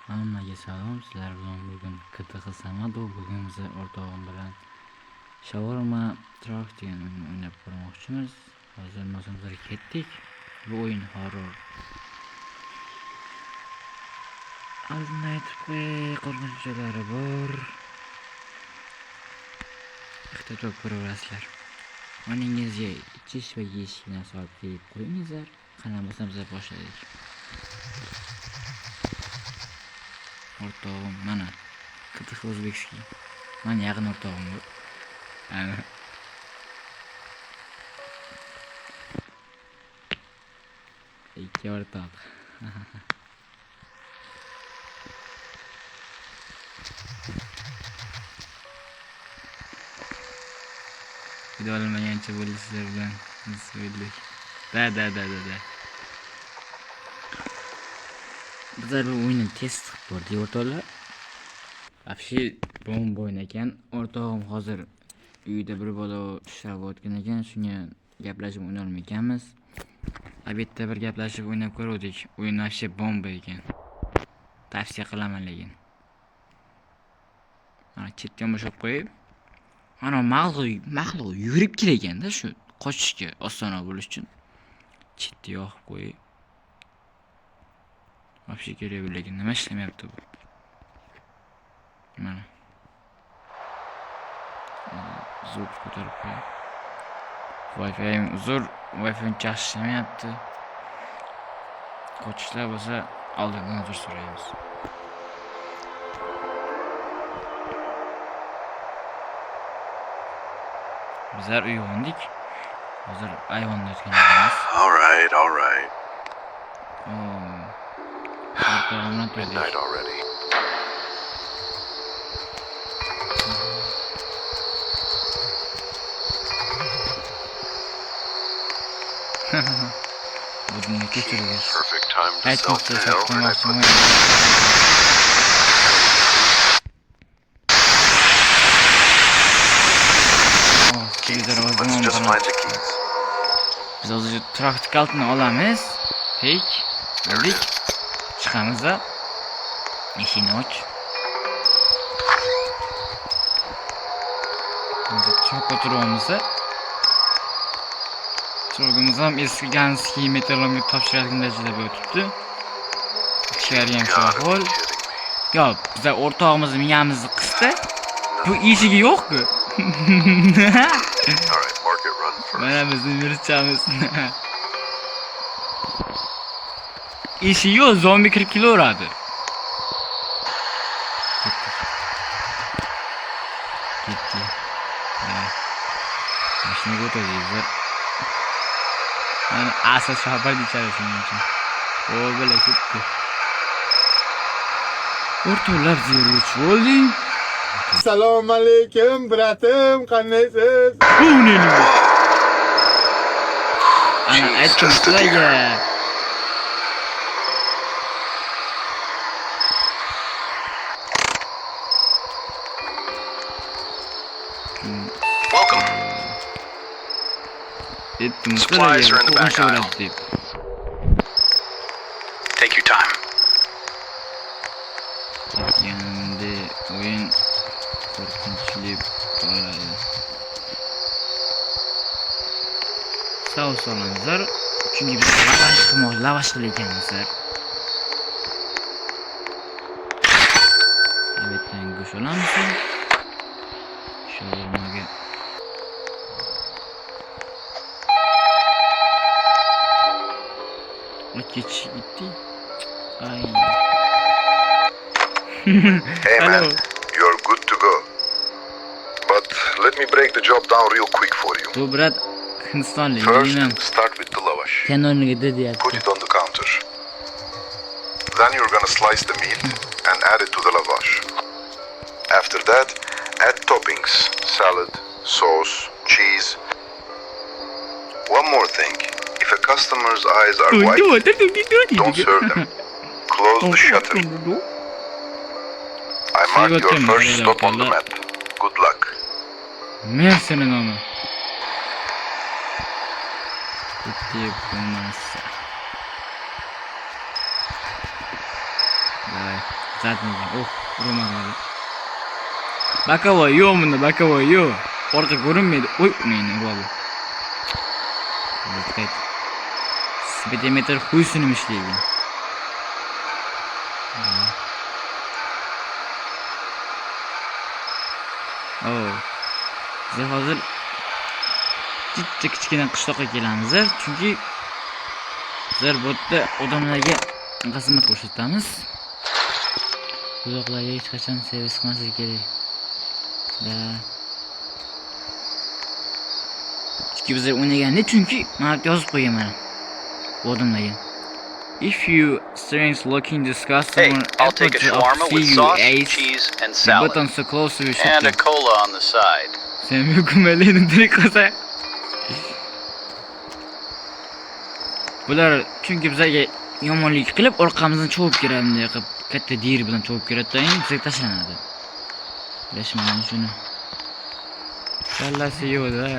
Hammaga salom, sizlar bilan bugun KTX Samadov. Bugun biz o'rtog'im bilan shawarma truck degan o'yinni o'ynab ko'rmoqchimiz. Hozir masamizga ketdik. Bu o'yin horror. Oldin aytib qo'y, qo'rqinch joylari bor. Ehtiyot ko'raverasizlar. Oningizga ichish va yeyishga narsa olib kelib qo'yingizlar. Qani masamizga boshladik. O'rtog'im mana KTX O'zbekskiy. Mana yaqin o'rtog'im bu. Ana. Ikki o'rtoq. Video olmagancha bo'ldi sizlar bilan. Bismillah. Da. Bizlar bu o'yinni test qilib ko'rdik o'rtoqlar. Вообще bomba o'yin ekan. O'rtog'im hozir uyda bir bola ishlab o'tgan ekan, shunga gaplashib o'ynay olmaykanmiz. Albatta bir gaplashib o'ynab ko'rdik. O'yin вообще bomba ekan. Tavsiya qilaman lekin. Mana chetdan boshlab qo'yib, ana mag'lub yurib kelganda shu qochishga osonroq bo'lish uchun chetga yoqib qo'yib. Вообще kerak lekin nima ishlamayapti bu? Mana. Zo'r ko'tarib qo'y. Wi-Fi uzr, Wi-Fi ishlamayapti. Qochishlar bo'lsa oldindan uzr so'raymiz. Bizlar uyg'ondik. Hozir ayvonda o'tganimiz. All right. Midnight already. Perfect time to self-tail. Let's just find the keys. Biz hozir traktor kaltini olamiz. Pek. Oldik. Chiqamiz da eshikni och. Hozir choppa turamiz. Chog'imiz ham eski ganski metallarga topshiradigan darajada bo'lib turibdi. Ichkari ham shu ahvol. Yo, bizlar o'rtog'imizni miyamizni qisdi. Bu eshigi yo'q-ku. Mana bizning mirchamiz. İşi yok, zombi 40 kilo uğradı. Gitti. Başına götüreceğiz. Yani asas şahapar içerisinin için. O böyle gitti. Ortalar zirvüç oldu. Assalomu alaykum, bratim, qandaysiz? Bu ne? Ana aytdim sizlarga. Supplies are in the back aisle. Take your time. Yani oyun korkunçlu böyle. Sağ olsunlar. Çünkü biz lavaş kılaykenizler. Evet, yani güç olan mısın? Şöyle geç gitti. Ay. Hey man, you're good to go. But let me break the job down real quick for you. Bu brat Hindistanlı. First, start with the lavash. Sen onu dedi ya. Put it on the counter. Then you're gonna slice the meat and add it to the lavash. After that, add toppings, salad, sauce, cheese. One more thing. If a customer's eyes are white, don't serve them. Close the shutter. I marked your first stop on the map. Good luck. Ne senin onu? Gitti yapılmaz. Vay. Zaten urmadı. Bakovoy yo'q bunda, bakovoy yo'q. Orqa ko'rinmaydi. Oy, meni uradi. Dikkat. Speedometer xuysini ishlaydi. Biz hozir kichkina qishloqqa kelamiz, chunki bizlar bu yerda odamlarga xizmat ko'rsatamiz. Uzoqlarga hech qachon servis qilmaslik kerak. Chunki bizlar o'ynaganda, chunki mana yozib qo'yganman bu odamlarga. If you strength looking disgusting Hey, I'll take a shawarma with sauce, cheese, and salad. Button so close to your And a cola on the side. Sen mükemmelliğini direkt kasa. Bular chunki bizga yomonlik qilib orqamizdan chovib kiradi, bunday qilib katta dir bilan chovib kiradi-da, bizga tashlanadi. Bilashmayman shuni. Kallasi yo'q-da.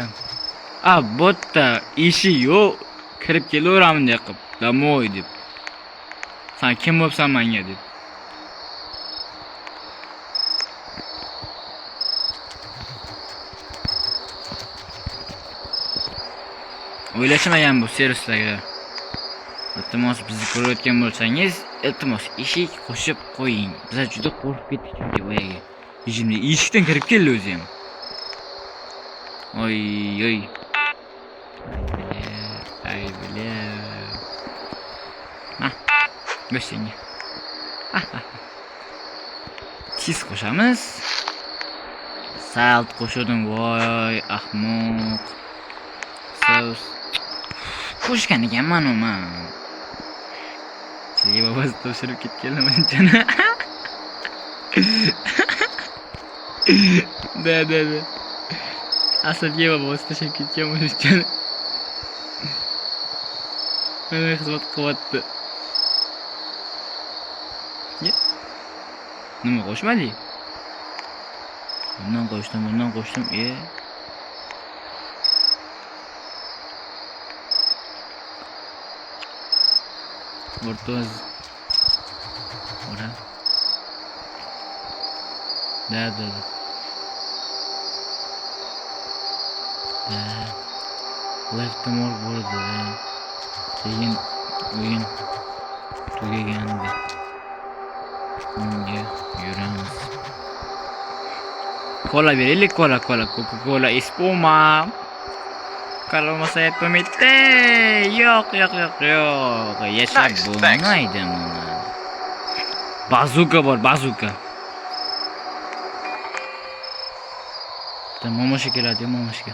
Botda ishi yo'q, kirib kelaveram bunday qilib. Damoy deb. Sen kim bo'lsan menga deb. O'ylashmagan bu servislarga. Iltimos bizni ko'rayotgan bo'lsangiz, iltimos eshik qo'shib qo'ying. Biz juda qo'rqib ketdik chunki boyaga. Hujumda eshikdan kirib keldi o'zi ham. Oy. Ay bile. Göstereyim. Cheese qo'shamiz. Salt qo'shdim, voy, ahmoq. Sos. Qo'shgan ekanman uni. Sizga babasi to'shirib ketganman jana. Da. Aslga babasi to'shirib ketganman jana. Meni xizmat qilyapti. Nima qo'shmading? Bundan qo'shdim. O'rtoz. Ora. Da. Left more bo'ldi. Keyin o'yin tugagandi. Unga yuramiz. Kola beraylik, Coca-Cola espuma. Kalmasa aytmaydi. Yo'q. Yashab bo'lmaydi buni. Bazuka bor, bazuka. Momoshga keladi, momoshga.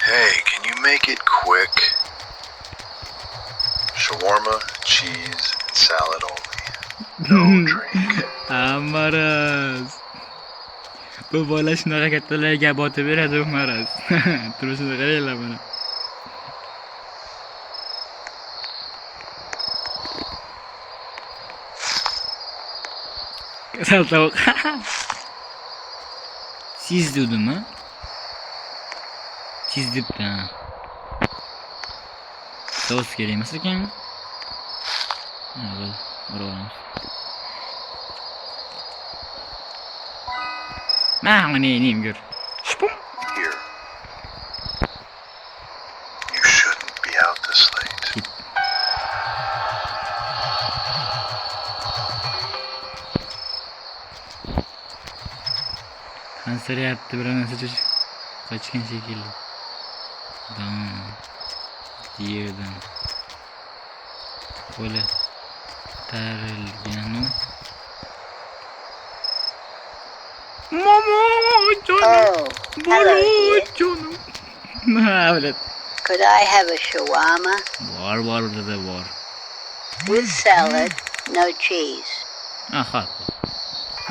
Hey, can you make it quick? Shawarma, cheese, and salad only. No drink. Amaras. Bu bola shunaqa kattalarga botib beradi, Maraz. Turishini qaranglar mana. Kasal tovuq. Cheese dedimmi? Cheese debdi. Sos kerak emas ekan. Uramiz. Neyim gör. Here. You shouldn't be out this late. Qansirayapti, bir narsa qochgan shekilli. Yerdan. Qo'li tarilganu. Mama, Oh, hello, dear. canım. Evet. Could I have a shawarma Var dedi var. with salad, no cheese? Aha.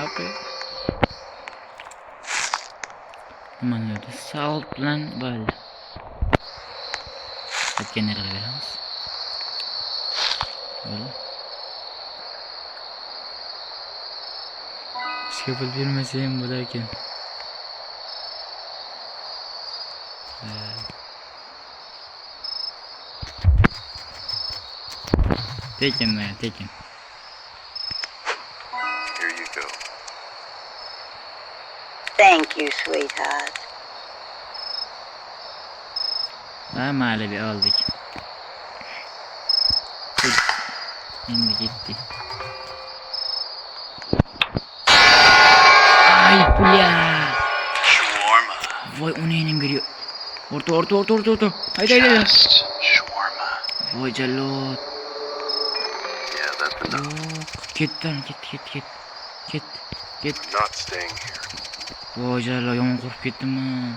Okay. Aman öyle salt bilan böyle. Etkenleri veririz. Böyle. Skapıl bilmeseyim bu derken. Tekin lan, tekin. Here you go. Thank you, sweetheart. Ha mayli bir aldık. Şimdi gitti. Ay bля. Shawarma. Vay o neyim geliyor. Orta. Haydi. Just shawarma. Vay cellat. Yeah, that's enough. Git lan git. I'm not staying here. Vay cellat yomon korkup kettim ben.